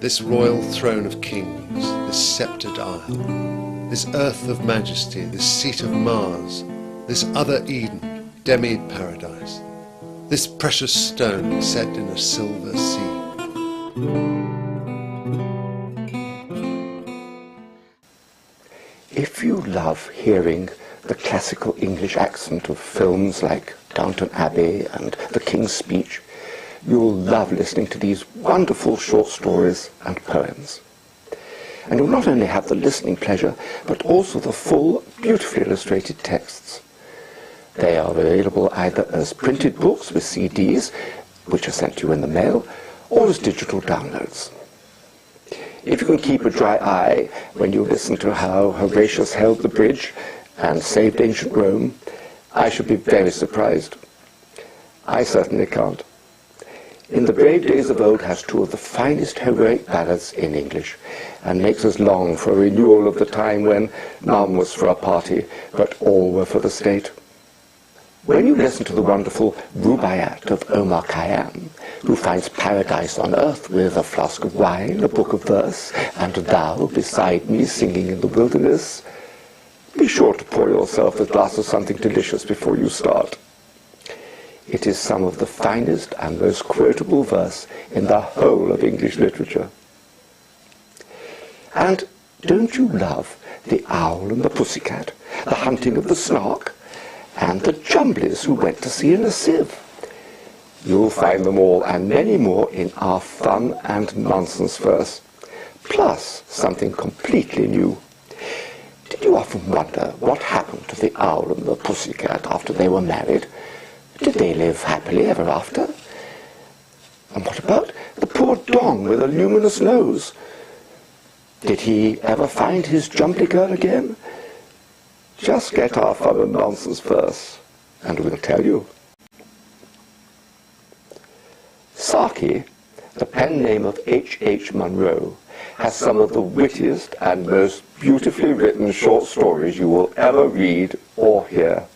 this royal throne of kings, this sceptred isle, this earth of majesty, this seat of Mars, this other Eden, demied paradise, this precious stone set in a silver sea. If you love hearing the classical English accent of films like Downton Abbey and The King's Speech, you'll love listening to these wonderful short stories and poems. And you'll not only have the listening pleasure, but also the full, beautifully illustrated texts. They are available either as printed books with CDs, which are sent to you in the mail, or as digital downloads. If you can keep a dry eye when you listen to how Horatius held the bridge and saved ancient Rome, I should be very surprised. I certainly can't. In the Brave Days of Old has two of the finest heroic ballads in English, and makes us long for a renewal of the time when none was for a party, but all were for the state. When you listen to the wonderful Rubaiyat of Omar Khayyam, who finds paradise on earth with a flask of wine, a book of verse, and thou beside me singing in the wilderness, be sure to pour yourself a glass of something delicious before you start. It is some of the finest and most quotable verse in the whole of English literature. And don't you love The Owl and the Pussycat, The Hunting of the Snark, and the Jumblies who went to sea in a sieve? You'll find them all and many more in our fun and nonsense verse, plus something completely new. Did you often wonder what happened to the Owl and the Pussycat after they were married? Did they live happily ever after? And what about the poor Dong with a luminous nose? Did he ever find his Jumbly girl again? Just get our fun and nonsense verse, and we'll tell you. Saki, the pen name of H.H. Munro, has some of the wittiest and most beautifully written short stories you will ever read or hear.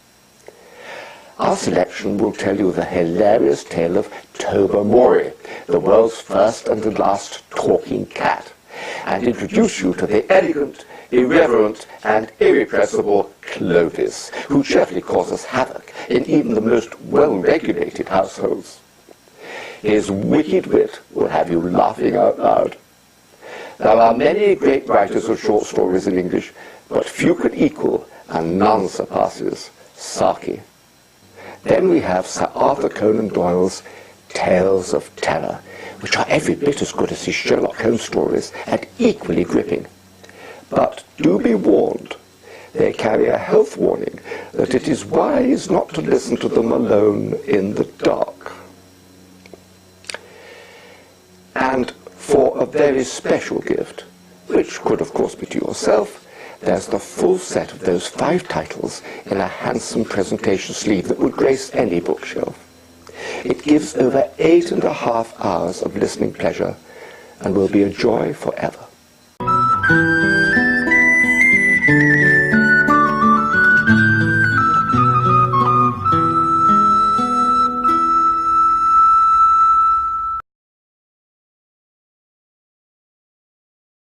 Our selection will tell you the hilarious tale of Tobermory, the world's first and last talking cat, and introduce you to the elegant, irreverent, and irrepressible Clovis, who cheerfully causes havoc in even the most well-regulated households. His wicked wit will have you laughing out loud. There are many great writers of short stories in English, but few could equal, and none surpasses, Saki. Then we have Sir Arthur Conan Doyle's Tales of Terror, which are every bit as good as his Sherlock Holmes stories and equally gripping. But do be warned, they carry a health warning that it is wise not to listen to them alone in the dark. And for a very special gift, which could of course be to yourself, there's the full set of those 5 titles in a handsome presentation sleeve that would grace any bookshelf. It gives over 8.5 hours of listening pleasure and will be a joy forever.